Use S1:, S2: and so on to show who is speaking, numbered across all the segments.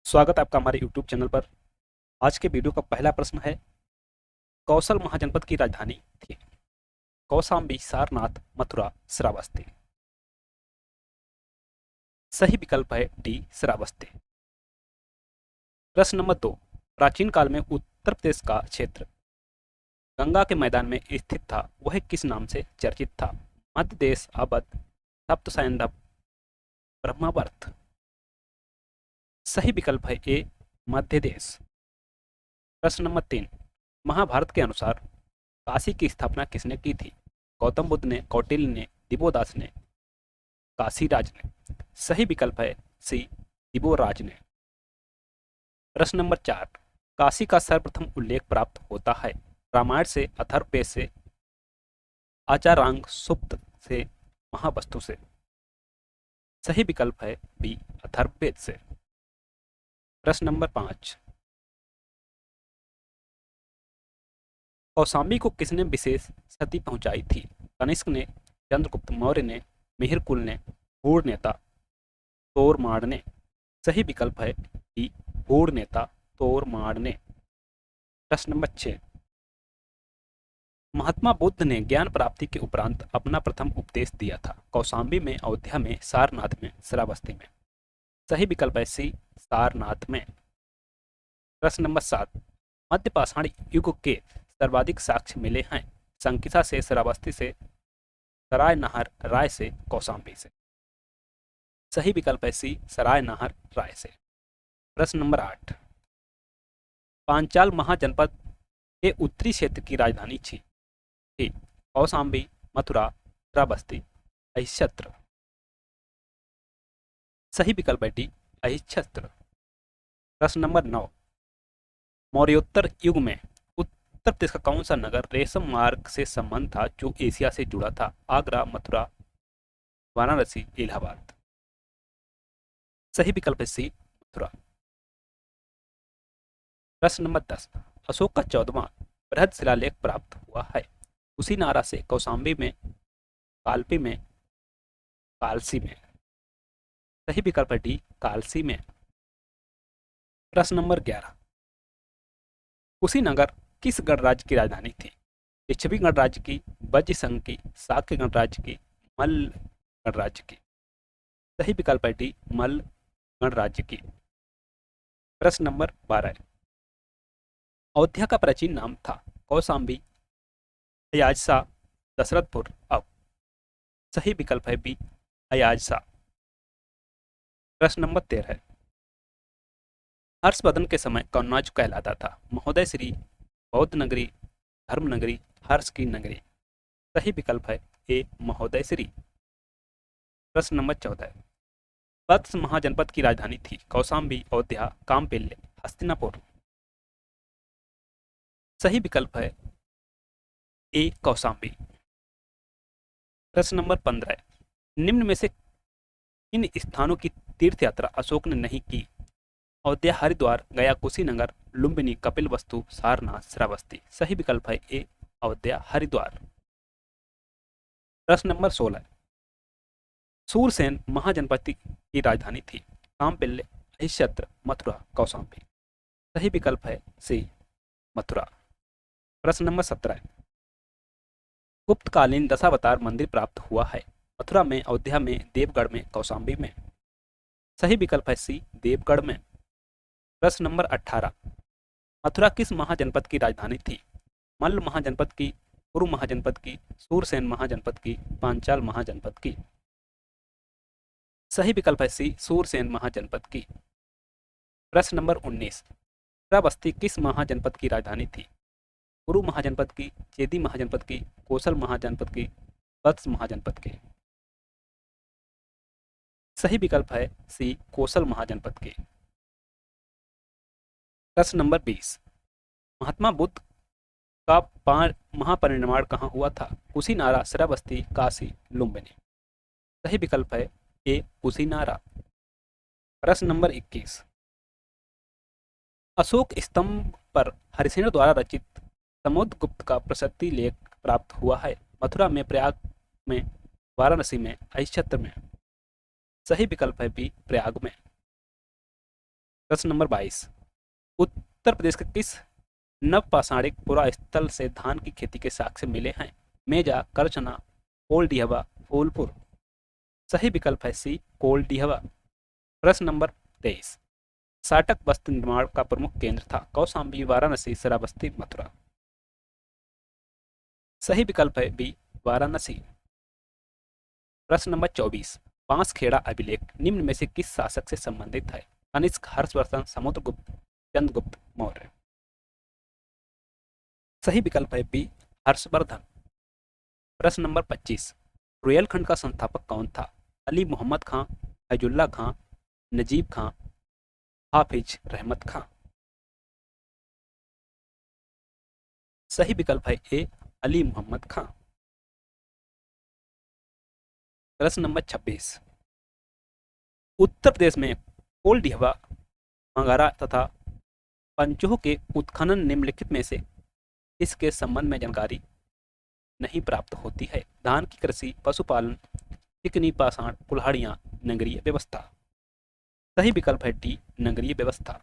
S1: स्वागत है आपका हमारे YouTube चैनल पर। आज के वीडियो का पहला प्रश्न है, कौशल महाजनपद की राजधानी थी? कौशाम्बी, सारनाथ, मथुरा, श्रावस्ती। सही विकल्प है डी, श्रावस्ती। प्रश्न नंबर 2, प्राचीन काल में उत्तर प्रदेश का क्षेत्र गंगा के मैदान में स्थित था, वह किस नाम से चर्चित था? मध्य देश, अवध, सप्त सैंधव, ब्रह्मावर्त। सही विकल्प है ए, मध्य देश। प्रश्न नंबर 3, महाभारत के अनुसार काशी की स्थापना किसने की थी? गौतम बुद्ध ने, कौटिल्य ने, दिवोदास ने, काशीराज ने। सही विकल्प है सी, दिवोराज ने। प्रश्न नंबर 4, काशी का सर्वप्रथम उल्लेख प्राप्त होता है? रामायण से, अथर्ववेद से, आचारांग सुप्त से, महावस्तु से। सही विकल्प है बी, अथर्ववेद से। प्रश्न नंबर 5, कौशाम्बी को किसने विशेष क्षति पहुंचाई थी? कनिष्क ने, चंद्रगुप्त मौर्य ने, मिहिरकुल ने, हूण नेता तोरमाड़ ने। सही विकल्प है डी, हूण नेता तोरमाड़ ने। प्रश्न नंबर 6, महात्मा बुद्ध ने ज्ञान प्राप्ति के उपरांत अपना प्रथम उपदेश दिया था? कौशाम्बी में, अयोध्या में, सारनाथ में, श्रावस्ती में। सही विकल्प है सी, सारनाथ में। प्रश्न नंबर 7, मध्य पाषाण युग के सर्वाधिक साक्ष्य मिले हैं? संकिसा से, श्रावस्ती से, सराय नहर राय से, कौशाम्बी से। सही विकल्प है सी, सराय नहर राय से। प्रश्न नंबर 8, पांचाल महाजनपद के उत्तरी क्षेत्र की राजधानी थी? कौशाम्बी, मथुरा, श्रावस्ती, अहिच्छत्र। सही विकल्प है डी, अहिच्छत्र। प्रश्न नंबर 9, मौर्योत्तर युग में उत्तर प्रदेश का कौन सा नगर रेशम मार्ग से संबंध था जो एशिया से जुड़ा था? आगरा, मथुरा, वाराणसी, इलाहाबाद। सही विकल्प है सी, मथुरा। प्रश्न नंबर 10, अशोक का 14वां बृहद शिलालेख प्राप्त हुआ है? कुशीनारा से, कौशाम्बी में, कालपी में, कालसी में। सही विकल्प है डी, कालसी में। प्रश्न नंबर 11, कुशीनगर किस गणराज्य की राजधानी थी? लिच्छवी गणराज्य की, वज्र संघ की, शाक्य गणराज्य की, मल्ल गणराज्य की। सही विकल्प है डी, मल्ल गणराज्य की। प्रश्न नंबर 12, अयोध्या का प्राचीन नाम था? कौशाम्बी, अयाजसा, दशरथपुर, अब। सही विकल्प है बी, अयाजसा। प्रश्न नंबर 13, हर्षवर्धन के समय कौन राज्य कहलाता था? महोदय श्री, बौद्ध नगरी, धर्म नगरी, हर्ष की नगरी। सही विकल्प है ए, महोदय श्री। प्रश्न नंबर 14, वत्स महाजनपद की राजधानी थी? कौशाम्बी, अयोध्या, कामपिल्य, हस्तिनापुर। सही विकल्प है ए, कौशाम्बी। प्रश्न नंबर 15, निम्न में से किन स्थानों की तीर्थ यात्रा अशोक ने नहीं की? अयोध्या, हरिद्वार, गया, कुशीनगर, लुम्बिनी, कपिलवस्तु, सारनाथ, श्रावस्ती। सही विकल्प है ए, अयोध्या, हरिद्वार। प्रश्न नंबर 16, सूरसेन महाजनपद की राजधानी थी? कामपिल्य, अहिच्छत्र, मथुरा, कौशाम्बी। सही विकल्प है सी, मथुरा। प्रश्न नंबर 17, गुप्तकालीन दशावतार मंदिर प्राप्त हुआ है? मथुरा में, अयोध्या में, देवगढ़ में, कौशाम्बी में। सही विकल्प है सी, देवगढ़ में। प्रश्न नंबर 18, मथुरा किस महाजनपद की राजधानी थी? मल्ल महाजनपद की, कुरु महाजनपद की, सूरसेन महाजनपद की, पांचाल महाजनपद की। सही विकल्प है सी, सूरसेन महाजनपद की। प्रश्न नंबर 19, श्रावस्ती किस महाजनपद की राजधानी थी? कुरु महाजनपद की, चेदी महाजनपद की, कौशल महाजनपद की, वत्स महाजनपद की। सही विकल्प है सी, कौशल महाजनपद की। प्रश्न नंबर 20, महात्मा बुद्ध का महापरिनिर्वाण कहाँ हुआ था? कुशीनारा, श्रावस्ती, काशी, लुम्बिनी। सही विकल्प है ए, कुशीनारा। प्रश्न नंबर 21, अशोक स्तंभ पर हरिसेन द्वारा रचित समुद्रगुप्त का प्रशस्ति लेख प्राप्त हुआ है? मथुरा में, प्रयाग में, वाराणसी में, अहिच्छत्र में। सही विकल्प है बी, प्रयाग में। प्रश्न नंबर 22, उत्तर प्रदेश के किस नवपाषाणिक पुरा स्थल से धान की खेती के साक्ष्य मिले हैं? मेजा, करछना, कोल्डिहवा, फूलपुर। सही विकल्प है सी, कोल्डिहवा। प्रश्न नंबर 23, साटक वस्त्र निर्माण का प्रमुख केंद्र था? कौशाम्बी, वाराणसी, श्रावस्ती, मथुरा। सही विकल्प है बी, वाराणसी। प्रश्न नंबर 24, बांसखेड़ा अभिलेख निम्न में से किस शासक से संबंधित है? कनिष्क, हर्षवर्धन, समुद्रगुप्त, चंद्रगुप्त मौर्य। सही विकल्प है बी, हर्षवर्धन। प्रश्न नंबर 25, रुयलखंड का संस्थापक कौन था? अली मोहम्मद खां, फैजुल्ला खां, नजीब खां, हाफिज रहमत खां। सही विकल्प है ए, अली मोहम्मद खां। प्रश्न नंबर 26, उत्तर प्रदेश में कोल्डिहवा, मंगारा तथा पंचोह के उत्खनन निम्नलिखित में से इसके संबंध में जानकारी नहीं प्राप्त होती है? धान की कृषि, पशुपालन, चिकनी पाषाण, कुल्हाड़ियां, नगरीय व्यवस्था। सही विकल्प है डी, नगरीय व्यवस्था।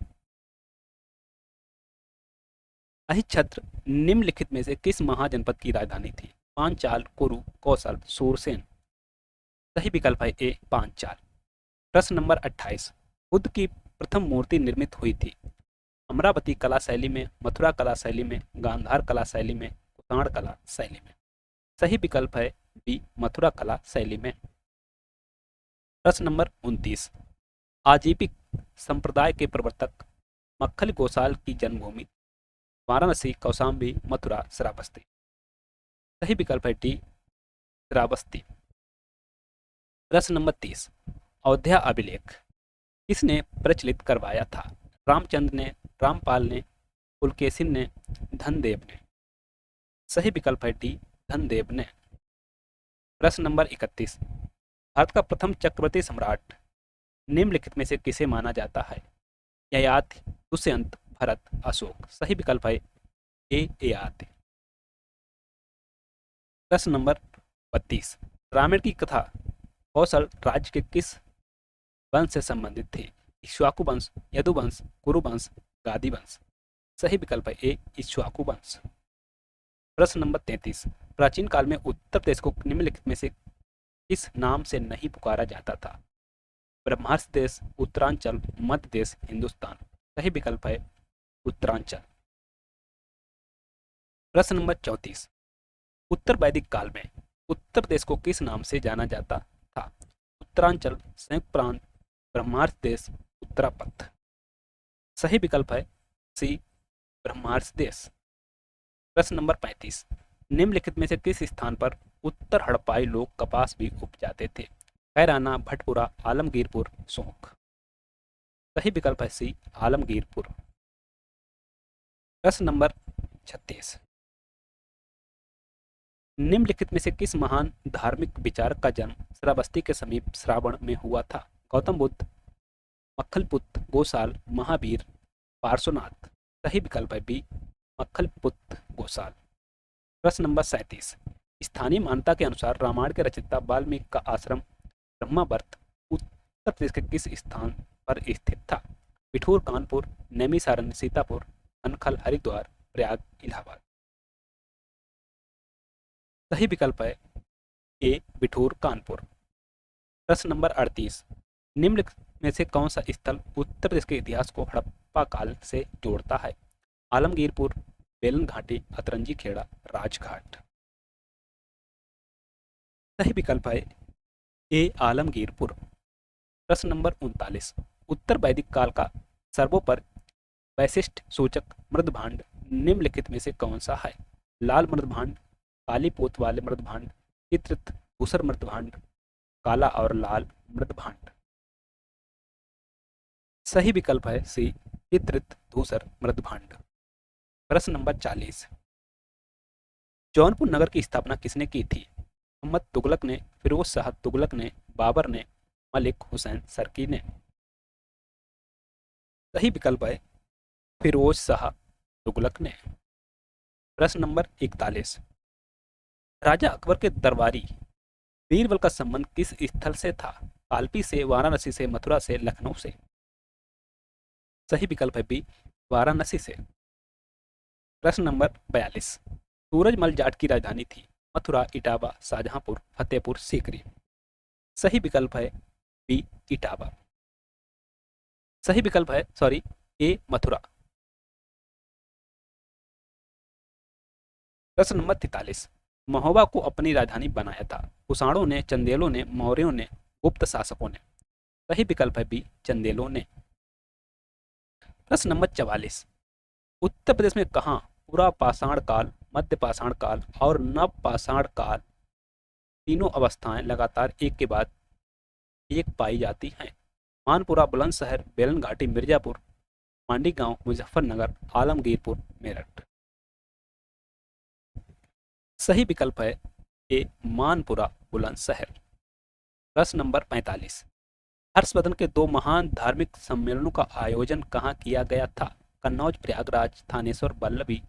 S1: अहिच्छत्र निम्नलिखित में से किस महाजनपद की राजधानी थी? पांचाल, कुरु, कौशल, सूरसेन। सही विकल्प है ए, पांचाल। प्रश्न नंबर 28, बुद्ध की प्रथम मूर्ति निर्मित हुई थी? अमरावती कला शैली में, मथुरा कला शैली में, गांधार कला शैली में, कुषाण कला शैली में। सही विकल्प है बी, मथुरा कला शैली में। प्रश्न नंबर 29, आजीविक संप्रदाय के प्रवर्तक मक्खल गोसाल की जन्मभूमि? वाराणसी, कौशाम्बी, मथुरा, श्रावस्ती। सही विकल्प है डी, श्रावस्ती। प्रश्न नंबर 30, अयोध्या अभिलेख किसने प्रचलित करवाया था? रामचंद्र ने, रामपाल ने, पुलकेशिन ने, धनदेव ने। सही विकल्प है डी, धनदेव ने। प्रश्न नंबर 31, भारत का प्रथम चक्रवर्ती सम्राट निम्नलिखित में से किसे माना जाता है? ययाति, दुष्यंत, भरत, अशोक। सही विकल्प है ए, ययाति। प्रश्न नंबर 32, रामायण की कथा कौशल राज्य के किस वंश से संबंधित थी? इक्ष्वाकु वंश, यदुवंश, कुरुवंश, गादी वंश। सही विकल्प है ए, इक्ष्वाकु वंश। प्रश्न नंबर 33, प्राचीन काल में उत्तर प्रदेश को निम्नलिखित में से किस नाम से नहीं पुकारा जाता था? ब्रह्मार्ष देश, उत्तरांचल, मध्य देश, हिंदुस्तान। सही विकल्प है उत्तरांचल। प्रश्न नंबर 34, उत्तर वैदिक काल में उत्तर प्रदेश को किस नाम से जाना जाता था? उत्तरांचल, संयुक्त प्रांत, ब्रह्मार्ष देश, उत्तरापथ। सही विकल्प है सी, ब्रह्मार्ष देश। प्रश्न नंबर 35, निम्नलिखित में से किस स्थान पर उत्तर हड़प्पाई लोग कपास भी उपजाते थे? कैराना, भटपुरा, आलमगीरपुर, सोंख। सही विकल्प है सी, आलमगीरपुर। प्रश्न नंबर 36, निम्नलिखित में से किस महान धार्मिक विचारक का जन्म श्रावस्ती के समीप श्रावण में हुआ था? गौतम बुद्ध, मक्खलपुत्र गोसाल, महावीर, पार्श्वनाथ। सही विकल्प है बी, मक्खलपुत्र गोसाल। प्रश्न नंबर 37, स्थानीय मान्यता के अनुसार रामायण के रचयिता वाल्मीकि का आश्रम ब्रह्मावर्त उत्तर प्रदेश के किस स्थान पर स्थित था? बिठूर, कानपुर, नैमिषारण्य, सीतापुर, अनखल, हरिद्वार, प्रयाग, इलाहाबाद। सही विकल्प है ए, बिठूर, कानपुर। प्रश्न नंबर 38, निम्नलिखित में से कौन सा स्थल उत्तर प्रदेश के इतिहास को हड़प्पा काल से जोड़ता है? आलमगीरपुर, बेलन घाटी, अतरंजी खेड़ा, राजघाट। सही विकल्प है ए, आलमगीरपुर। प्रश्न नंबर 39, उत्तर वैदिक काल का सर्वोपर वैशिष्ट सूचक मृदभांड निम्नलिखित में से कौन सा है? लाल मृदभांड, काली पोत वाले मृदभांड, चित्रित धूसर मृदभांड, काला और लाल मृदभांड। सही विकल्प है सी, चित्रित धूसर मृदभांड। प्रश्न नंबर 40, जौनपुर नगर की स्थापना किसने की थी? मोहम्मद तुगलक ने, फिरोज शाह तुगलक ने, बाबर ने, मलिक हुसैन सरकी ने। सही विकल्प है फिरोज शाह तुगलक ने। प्रश्न नंबर 41, राजा अकबर के दरबारी बीरबल का संबंध किस स्थल से था? कालपी से, वाराणसी से, मथुरा से, लखनऊ से। सही विकल्प है बी वाराणसी से। प्रश्न नंबर 42, सूरजमल जाट की राजधानी थी मथुरा, इटावा, शाहजहांपुर, फतेहपुर सीकरी। सही विकल्प है बी इटावा। सही विकल्प है सॉरी ए मथुरा। प्रश्न नंबर 43, महोबा को अपनी राजधानी बनाया था कुषाणों ने, चंदेलों ने, मौर्यों ने, गुप्त शासकों ने। सही विकल्प है बी चंदेलों ने। प्रश्न नंबर 44, उत्तर प्रदेश में कहाँ पूरा पाषाण काल, मध्य पाषाण काल और नव पाषाण काल तीनों अवस्थाएं लगातार एक के बाद एक पाई जाती हैं? मानपुरा, बुलंदशहर, बेलन घाटी, मिर्जापुर, मांडी गांव, मुजफ्फरनगर, आलमगीरपुर, मेरठ। सही विकल्प है ए मानपुरा, बुलंदशहर। प्रश्न नंबर 45, हर्षवर्धन के दो महान धार्मिक सम्मेलनों का आयोजन कहाँ किया गया था? कन्नौज, प्रयागराज, थानेश्वर, वल्लभी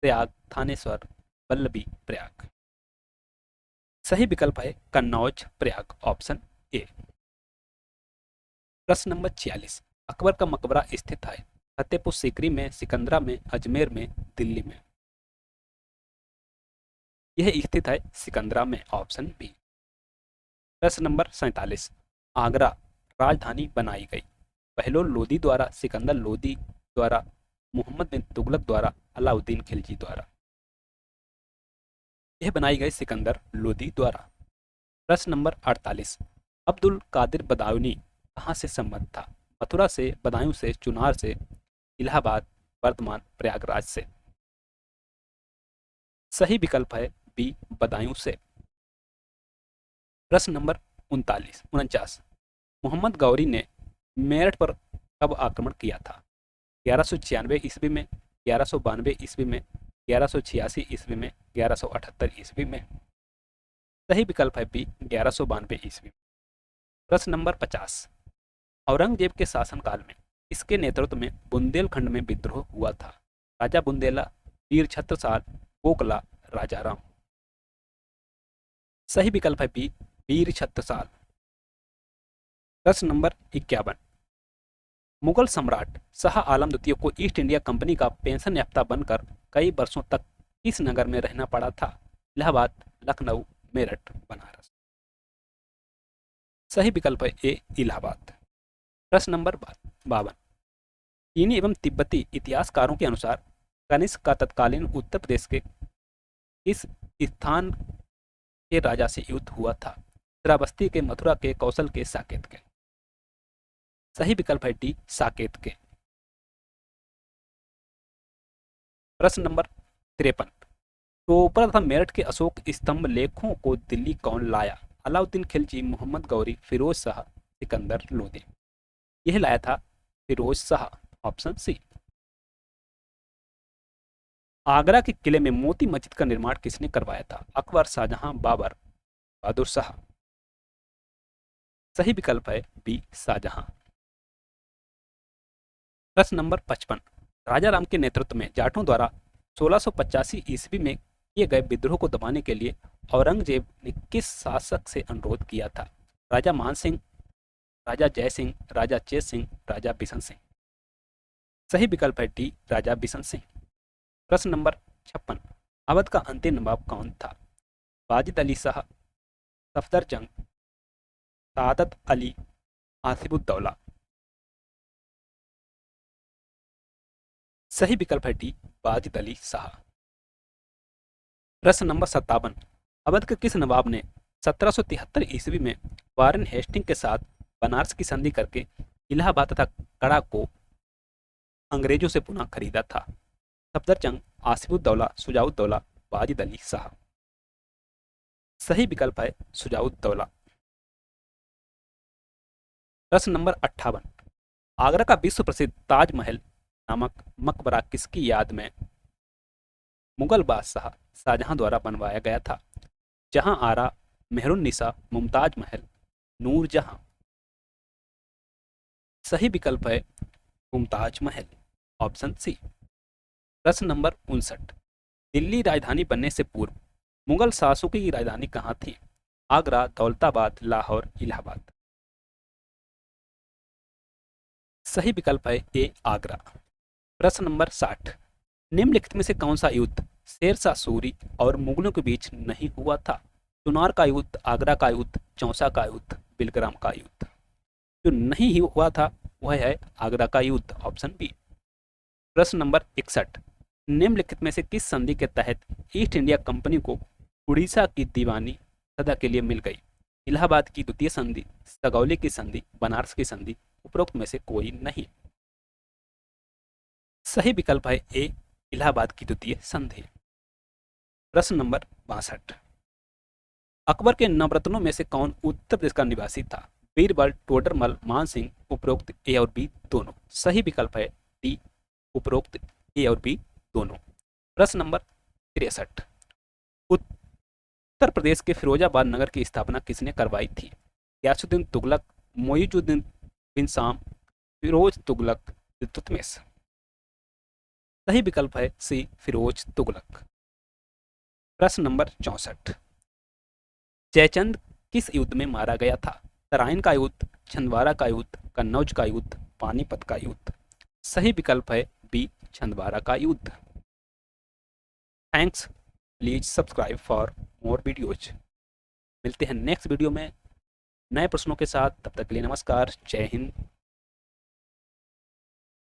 S1: प्रयाग, थानेश्वर, वल्लभी प्रयाग। सही विकल्प है कन्नौज प्रयाग, ऑप्शन ए। प्रश्न नंबर 46, अकबर का मकबरा स्थित है फतेहपुर सीकरी में, सिकंदरा में, अजमेर में, दिल्ली में। यह स्थित है सिकंदरा में, ऑप्शन बी। प्रश्न नंबर 47, आगरा राजधानी बनाई गई बहलोल लोदी द्वारा, सिकंदर लोदी द्वारा, मोहम्मद बिन तुगलक द्वारा, अलाउद्दीन खिलजी द्वारा। यह बनाई गई सिकंदर लोदी द्वारा। प्रश्न नंबर 48, अब्दुल कादिर बदायूनी कहाँ से संबद्ध था? मथुरा से, बदायूं से, चुनार से, इलाहाबाद, वर्धमान, प्रयागराज से। सही विकल्प है बी बदायूं से। प्रश्न नंबर 49, मोहम्मद गौरी ने मेरठ पर कब आक्रमण किया था? 1196 ईस्वी में, 1192 ईस्वी में, 1186 ईस्वी में, 1178 ईस्वी में। सही विकल्प है बी 1192 ईस्वी में। प्रश्न नंबर 50, औरंगजेब के शासनकाल में इसके नेतृत्व में बुंदेलखंड में विद्रोह हुआ था? राजा बुंदेला, वीर छत्रसाल, कोकला, राजाराम। सही विकल्प है बी वीर छत्रसाल। प्रश्न नंबर 51, मुगल सम्राट शाह आलम द्वितीय को ईस्ट इंडिया कंपनी का पेंशन याफ्ता बनकर कई वर्षों तक किस नगर में रहना पड़ा था? इलाहाबाद, लखनऊ, मेरठ, बनारस। सही विकल्प है ए इलाहाबाद। प्रश्न नंबर 52, चीनी एवं तिब्बती इतिहासकारों के अनुसार कनिष्क का तत्कालीन उत्तर प्रदेश के किस स्थान के राजा से युद्ध हुआ था? श्रावस्ती के, मथुरा के, कौशल के, साकेत के। सही विकल्प है डी साकेत के। प्रश्न नंबर 53, टोपरा तथा मेरठ के अशोक स्तंभ लेखों को दिल्ली कौन लाया? अलाउद्दीन खिलजी, मोहम्मद गौरी, फिरोज शाह, सिकंदर लोदी। यह लाया था फिरोज शाह, ऑप्शन सी। आगरा के किले में मोती मस्जिद का निर्माण किसने करवाया था? अकबर, शाहजहां, बाबर, बहादुर शाह। सही विकल्प है बी शाहजहां। प्रश्न नंबर 55, राजा राम के नेतृत्व में जाटों द्वारा 1685 ईस्वी में किए गए विद्रोह को दबाने के लिए औरंगजेब ने किस शासक से अनुरोध किया था? राजा मान सिंह, राजा जय सिंह, राजा चेत सिंह, राजा बिशन सिंह। सही विकल्प है डी राजा बिशन सिंह। प्रश्न नंबर 56, अवध का अंतिम नवाब कौन था? वाजिद अली शाह, सफदरजंग, सादत अली, आसिफुद्दौला। सही विकल्प है डी वाजिद अली शाह। प्रश्न नंबर 57, अवध के किस नवाब ने 1773 ईस्वी में वारेन हेस्टिंग के साथ बनारस की संधि करके इलाहाबाद तथा कड़ा को अंग्रेजों से पुनः खरीदा था? सफदरजंग, आसिफुद्दौला, शुजाउद्दौला, वाजिद अली शाह। सही विकल्प है शुजाउद्दौला। प्रश्न नंबर 58, आगरा का विश्व प्रसिद्ध ताजमहल नामक मकबरा किसकी याद में मुगल बादशाह शाहजहां द्वारा बनवाया गया था? जहां आरा, मेहरुन्निसा, मुमताज महल, नूरजहां। सही विकल्प है मुमताज महल, ऑप्शन सी। प्रश्न नंबर 59, दिल्ली राजधानी बनने से पूर्व मुगल शासकों की राजधानी कहाँ थी? आगरा, दौलताबाद, लाहौर, इलाहाबाद। सही विकल्प है ए आगरा। प्रश्न नंबर 60, निम्नलिखित में से कौन सा युद्ध शेरशाह सूरी और मुगलों के बीच नहीं हुआ था? चुनार का युद्ध, आगरा का युद्ध, चौसा का युद्ध, बिलग्राम का युद्ध। जो नहीं ही हुआ था वह है आगरा का युद्ध, ऑप्शन बी। प्रश्न नंबर 61, निम्नलिखित में से किस संधि के तहत ईस्ट इंडिया कंपनी को उड़ीसा की दीवानी सदा के लिए मिल गई? इलाहाबाद की द्वितीय संधि, सगौली की संधि, बनारस की संधि, उपरोक्त में से कोई नहीं। सही विकल्प है ए इलाहाबाद की द्वितीय संधि। प्रश्न नंबर 62, अकबर के नवरत्नों में से कौन उत्तर प्रदेश का निवासी था? बीरबल, टोडरमल, मानसिंह, उपरोक्त ए और बी दोनों। सही विकल्प है डी, उपरोक्त ए और बी दोनों। प्रश्न नंबर 63, उत्तर प्रदेश के फिरोजाबाद नगर की स्थापना किसने करवाई थी? गयासुद्दीन तुगलक, मोइजुद्दीन बिन शाम, फिरोज तुगलक, इल्तुतमिश। सही विकल्प है सी, फिरोज तुगलक। प्रश्न नंबर 64, जयचंद किस युद्ध में मारा गया था? तराइन का युद्ध, छिंदवाड़ा का युद्ध, कन्नौज का युद्ध, पानीपत का युद्ध। सही विकल्प है बी, छिंदवाड़ा का युद्ध। Thanks, please subscribe for more videos. मिलते हैं नेक्स्ट वीडियो में नए प्रश्नों के साथ, तब तक के लिए नमस्कार, जय हिंद।